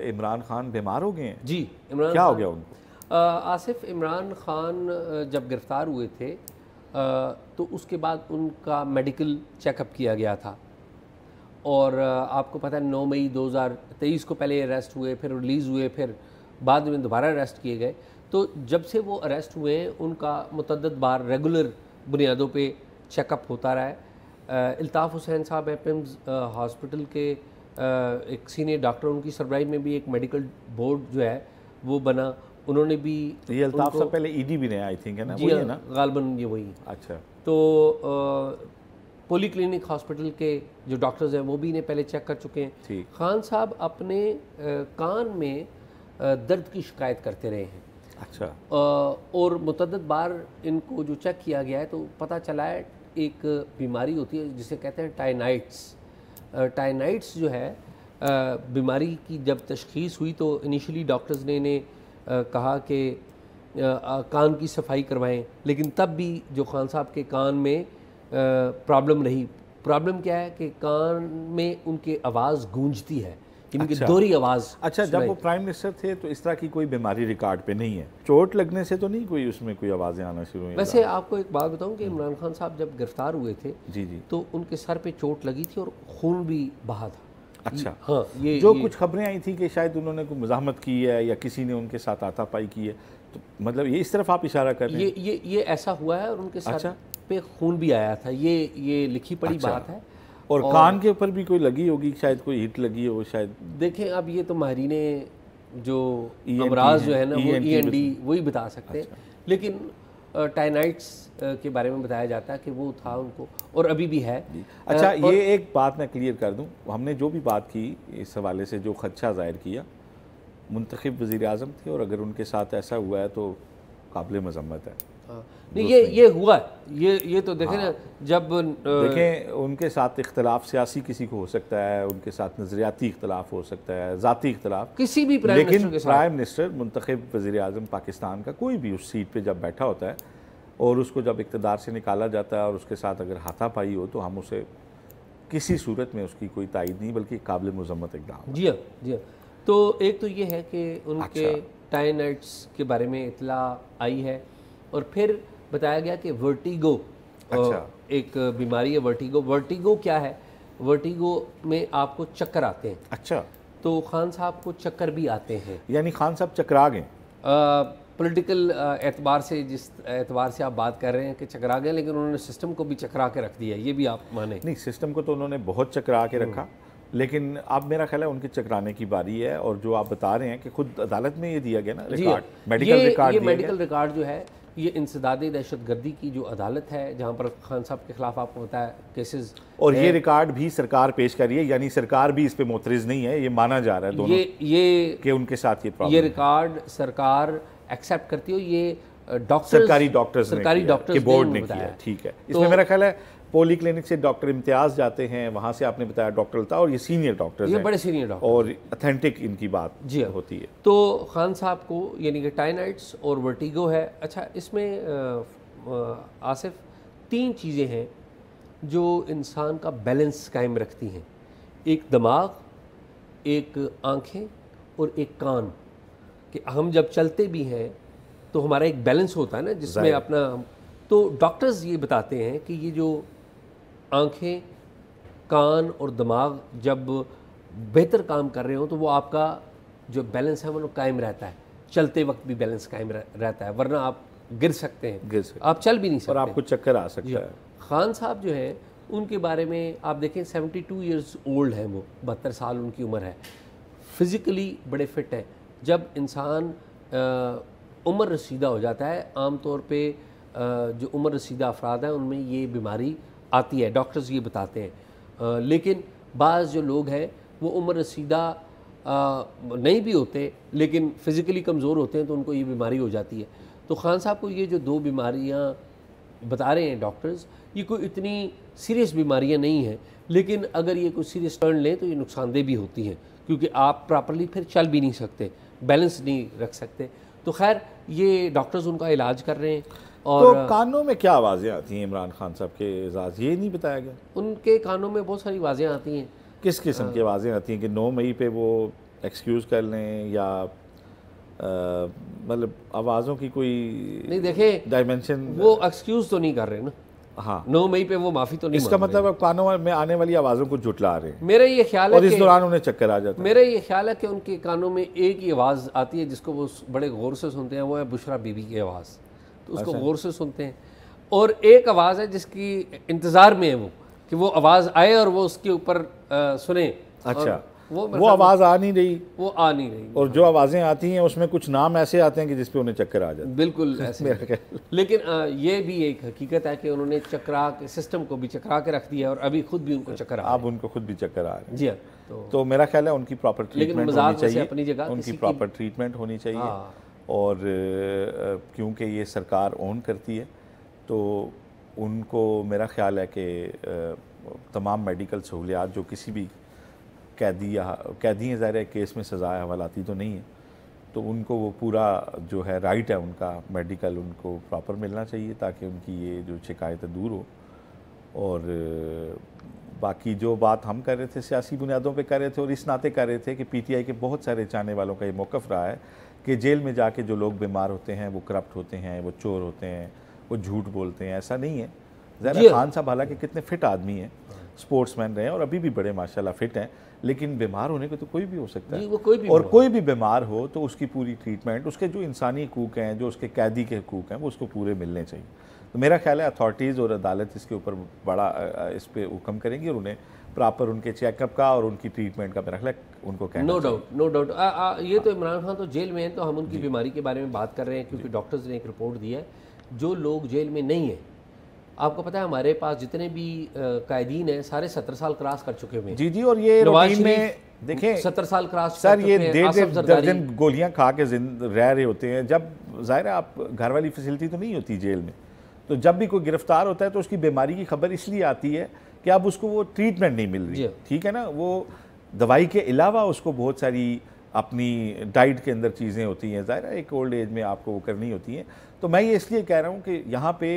इमरान खान बीमार हो गए हैं? जी, इमरान क्या हो गया उनको? आसिफ, इमरान खान जब गिरफ़्तार हुए थे तो उसके बाद उनका मेडिकल चेकअप किया गया था और आपको पता है 9 मई 2023 को पहले अरेस्ट हुए, फिर रिलीज़ हुए, फिर बाद में दोबारा अरेस्ट किए गए। तो जब से वो अरेस्ट हुए उनका मुतअद्दिद बार रेगुलर बुनियादों पे चेकअप होता रहा है। इल्ताफ़ हुसैन साहब हैं पिम्स हॉस्पिटल के एक सीनियर डॉक्टर, उनकी सरबराही में भी एक मेडिकल बोर्ड जो है वो बना। उन्होंने भी ये अल्ताफ़ साहब पहले ईडी भी रहे आई थिंक, है ना? जी, वही है ना? गालबन ये वही। अच्छा। तो पोली क्लिनिक हॉस्पिटल के जो डॉक्टर्स हैं वो भी इन्हें पहले चेक कर चुके हैं। खान साहब अपने कान में दर्द की शिकायत करते रहे हैं। अच्छा। और मुतअद्दिद बार इनको जो चेक किया गया है तो पता चला है एक बीमारी होती है जिसे कहते हैं टाइनाइट्स। टाइनाइट्स जो है बीमारी की जब तशख़ीस हुई तो इनिशियली डॉक्टर्स ने इन्हें कहा कि कान की सफाई करवाएं, लेकिन तब भी जो खान साहब के कान में प्रॉब्लम रही। प्रॉब्लम क्या है कि कान में उनकी आवाज़ गूंजती है, इनकी दोहरी आवाज़। अच्छा, जब वो प्राइम मिनिस्टर थे तो इस तरह की कोई बीमारी रिकॉर्ड पे नहीं है? चोट लगने से तो नहीं कोई उसमें कोई आवाज़ें आना शुरू हुई? वैसे आपको एक बात बताऊं कि इमरान खान साहब जब गिरफ्तार हुए थे जी जी तो उनके सर पे चोट लगी थी और खून भी बहा था। अच्छा। हाँ, ये कुछ खबरें आई थी कि शायद उन्होंने कोई मुज़ाहमत की है या किसी ने उनके साथ हाथापाई की है, तो मतलब ये इस तरफ आप इशारा कर रहे हैं? ये ऐसा हुआ है और उनके सर पे खून भी आया था, ये लिखी पड़ी बात है। और कान के ऊपर भी कोई लगी होगी, शायद कोई हिट लगी हो शायद। हैं अब ये तो माहिरीने जो अमराज जो है ना वो END वही बता सकते हैं। लेकिन टाइनाइट्स के बारे में बताया जाता है कि वो था उनको और अभी भी है। अच्छा, ये एक बात मैं क्लियर कर दूं, हमने जो भी बात की इस हवाले से जो खदशा ज़ाहिर किया, मुंतखब वज़ीर-ए-आज़म थे और अगर उनके साथ ऐसा हुआ है तो काबिल मज़म्मत है। नहीं, ये हुआ, ये तो देखें ना, जब देखें उनके साथ इख्तलाफ सियासी किसी को हो सकता है, उनके साथ नज़रियाती इख्तलाफ हो सकता है, ज़ाती इख्तलाफ किसी भी प्राइम मिनिस्टर के साथ। प्राइम मिनिस्टर मुंतखब वज़ीर-ए-आज़म पाकिस्तान का कोई भी उस सीट पे जब बैठा होता है और उसको जब इक़्तिदार से निकाला जाता है और उसके साथ अगर हाथापाई हो तो हम उसे किसी सूरत में उसकी कोई तायद नहीं बल्कि काबिल मज़म्मत इक़दाम। जी हाँ, जी हाँ। तो एक तो ये है कि उनके टाइनाइट्स के बारे में इत्तला आई है और फिर बताया गया कि वर्टिगो एक बीमारी है। वर्टिगो क्या है? वर्टिगो में आपको चक्कर आते हैं। अच्छा। तो खान साहब को चक्कर भी आते हैं, यानी खान साहब चकरा गए? पॉलिटिकल एतबार से, जिस एतबार से आप बात कर रहे हैं कि चकरा गए, लेकिन उन्होंने सिस्टम को भी चकरा के रख दिया, ये भी आप माने? नहीं, सिस्टम को तो उन्होंने बहुत चकरा के रखा, लेकिन अब मेरा ख्याल है उनके चकराने की बारी है। और जो आप बता रहे हैं कि खुद अदालत में ये दिया गया ना रिकॉर्ड, मेडिकल रिकॉर्ड, ये मेडिकल रिकॉर्ड जो है ये इंसदादी दहशतगर्दी की जो अदालत है जहाँ पर खान साहब के खिलाफ आपको पता है केसेस, और ये रिकॉर्ड भी सरकार पेश कर रही है, यानी सरकार भी इस पे मुतरिज नहीं है, ये माना जा रहा है दोनों ये कि उनके साथ ये प्रॉब्लम, ये रिकॉर्ड सरकार एक्सेप्ट करती हो, ये सरकारी डॉक्टर्स के बोर्ड ने किया। ठीक है, इसमें मेरा ख्याल है पोली क्लिनिक से डॉक्टर इम्तियाज़ जाते हैं, वहाँ से आपने बताया डॉक्टर लता, और ये सीनियर डॉक्टर्स हैं, बड़े सीनियर डॉक्टर, और अथेंटिक इनकी बात जी होती है। तो खान साहब को यानी कि टाइनाइट्स और वर्टिगो है। अच्छा, इसमें आसिफ 3 चीज़ें हैं जो इंसान का बैलेंस कायम रखती हैं, एक दिमाग, एक आँखें और एक कान। कि हम जब चलते भी हैं तो हमारा एक बैलेंस होता है ना जिसमें अपना, तो डॉक्टर्स ये बताते हैं कि ये जो आँखें, कान और दिमाग जब बेहतर काम कर रहे हो तो वो आपका जो बैलेंस है वो कायम रहता है, चलते वक्त भी बैलेंस कायम रहता है, वरना आप गिर सकते हैं, आप चल भी नहीं सकते और आपको चक्कर आ सकता है। खान साहब जो है उनके बारे में आप देखें 72 ईयर्स ओल्ड हैं, वो 72 साल उनकी उम्र है, फिज़िकली बड़े फिट हैं। जब इंसान उम्र रसीदा हो जाता है, आम तौर पे जो उम्र रसीदा अफराद हैं उनमें ये बीमारी आती है, डॉक्टर्स ये बताते हैं। लेकिन बाज़ जो लोग हैं वो उम्र रसीदा नहीं भी होते लेकिन फ़िज़िकली कमज़ोर होते हैं तो उनको ये बीमारी हो जाती है। तो खान साहब को ये जो 2 बीमारियाँ बता रहे हैं डॉक्टर्स, ये कोई इतनी सीरियस बीमारियाँ नहीं हैं, लेकिन अगर ये कोई सीरियस टर्न लें तो ये नुकसानदेह भी होती हैं, क्योंकि आप प्रॉपर्ली फिर चल भी नहीं सकते, बैलेंस नहीं रख सकते। तो खैर ये डॉक्टर्स उनका इलाज कर रहे हैं। और तो कानों में क्या आवाज़ें आती हैं इमरान खान साहब के एजाज़, ये नहीं बताया गया? उनके कानों में बहुत सारी आवाज़ें आती हैं। किस किस्म की आवाज़ें आती हैं कि 9 मई पे वो एक्सक्यूज़ कर लें या मतलब आवाज़ों की कोई नहीं देखें डायमेंशन, वो एक्सक्यूज़ तो नहीं कर रहे ना। हाँ 9 मई पे वो माफ़ी तो नहीं इसका मांग रहे। मतलब अब कानों में आने वाली आवाज़ों को जुटला रहे हैं मेरा ये ख्याल है और इस कि दौरान उन्हें चक्कर आ जाता है। मेरा ये ख्याल है कि उनके कानों में एक ही आवाज़ आती है जिसको वो बड़े गौर से सुनते हैं, वो है बुशरा बीबी की आवाज़, तो उसको गौर से सुनते हैं। और एक आवाज़ है जिसकी इंतज़ार में है वो, कि वो आवाज़ आए और वो उसके ऊपर सुने। अच्छा, वो वो आवाज़ आ नहीं रही, वो आ नहीं रही। और जो आवाज़ें आती हैं उसमें कुछ नाम ऐसे आते हैं कि जिस पे उन्हें चक्कर आ जाते बिल्कुल ऐसे है। लेकिन ये भी एक हकीकत है कि उन्होंने चकरा के सिस्टम को भी चकरा के रख दिया और अभी खुद भी उनको चक्कर आ हैं। अब उनको खुद भी चक्कर आ रहे हैं। जी हाँ, तो मेरा ख्याल है उनकी प्रॉपर ट्रीटमेंट मजाक होनी वैसे चाहिए, अपनी जगह, उनकी किसी की- प्रॉपर ट्रीटमेंट होनी चाहिए। हाँ। और क्योंकि ये सरकार ओन करती है तो उनको मेरा ख्याल है कि तमाम मेडिकल सहूलियात जो किसी भी कैदी हैं, ज़ाहिर है केस में सज़ा हवालाती तो नहीं है, तो उनको वो पूरा जो है राइट है उनका मेडिकल उनको प्रॉपर मिलना चाहिए ताकि उनकी ये जो शिकायतें दूर हो। और बाकी जो बात हम कर रहे थे सियासी बुनियादों पे कर रहे थे और इस नाते कर रहे थे कि पीटीआई के बहुत सारे चाहने वालों का ये मौक़िफ़ रहा है कि जेल में जाके जो लोग बीमार होते हैं वो करप्ट होते हैं, वो चोर होते हैं, वो झूठ बोलते हैं। ऐसा नहीं है। ज़रा खान साहब हालांकि कितने फ़िट आदमी हैं, स्पोर्ट्समैन रहे हैं और अभी भी बड़े माशाल्लाह फ़िट हैं, लेकिन बीमार होने को तो कोई भी हो सकता है। वो कोई भी और कोई भी बीमार हो तो उसकी पूरी ट्रीटमेंट, उसके जो इंसानी हकूक़ हैं, जो उसके कैदी के हकूक़ हैं, वो उसको पूरे मिलने चाहिए। तो मेरा ख्याल है अथॉरिटीज़ और अदालत इसके ऊपर बड़ा इस पर हुक्म करेंगी और उन्हें प्रॉपर उनके चेकअप का और उनकी ट्रीटमेंट का मेरा ख्याल है उनको कहना नो डाउट। ये तो इमरान खान तो जेल में हैं, तो हम उनकी बीमारी के बारे में बात कर रहे हैं क्योंकि डॉक्टर्स ने एक रिपोर्ट दी है जो लोग जेल में नहीं है। आपको पता है हमारे पास जितने भी कैदीन हैं सारे 17 साल क्रॉस कर चुके हुए हैं। जी और ये नवाज रूटीन में शरीफ देखें 17 साल क्रॉस सर, ये कर चुके हैं। 10 दिन गोलियां खा के रह रहे होते हैं। जब ज़ाहिर है आप घर वाली फैसिलिटी तो नहीं होती जेल में, तो जब भी कोई गिरफ्तार होता है तो उसकी बीमारी की खबर इसलिए आती है कि अब उसको वो ट्रीटमेंट नहीं मिल रही, ठीक है ना। वो दवाई के अलावा उसको बहुत सारी अपनी डाइट के अंदर चीज़ें होती हैं, ज़ाहिर है एक ओल्ड एज में आपको वो करनी होती हैं। तो मैं ये इसलिए कह रहा हूँ कि यहाँ पे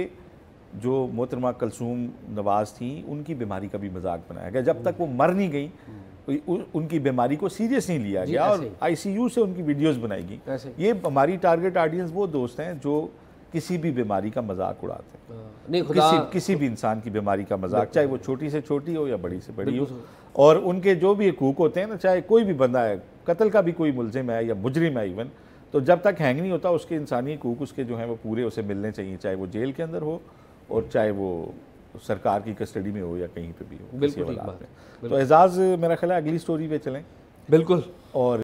जो मोहतरमा कलसूम नवाज़ थी उनकी बीमारी का भी मजाक बनाया गया। जब तक वो मर नहीं गई उनकी बीमारी को सीरियस नहीं लिया गया और ICU से उनकी वीडियोस बनाई गई। ये हमारी टारगेट ऑडियंस वो दोस्त हैं जो किसी भी बीमारी का मजाक उड़ाते हैं, नहीं किसी भी इंसान की बीमारी का मजाक, चाहे वो छोटी से छोटी हो या बड़ी से बड़ी हो। और उनके जो भी हकूक होते हैं ना, चाहे कोई भी बंदा है, कत्ल का भी कोई मुलजिम है या मुजरिम है इवन, तो जब तक हैंग नहीं होता उसके इंसानी हकूक उसके जो हैं वो पूरे उसे मिलने चाहिए, चाहे वो जेल के अंदर हो और चाहे वो सरकार की कस्टडी में हो या कहीं पे भी हो। बिल्कुल ठीक बात है। तो एजाज मेरा ख्याल है अगली स्टोरी पे चलें। बिल्कुल। और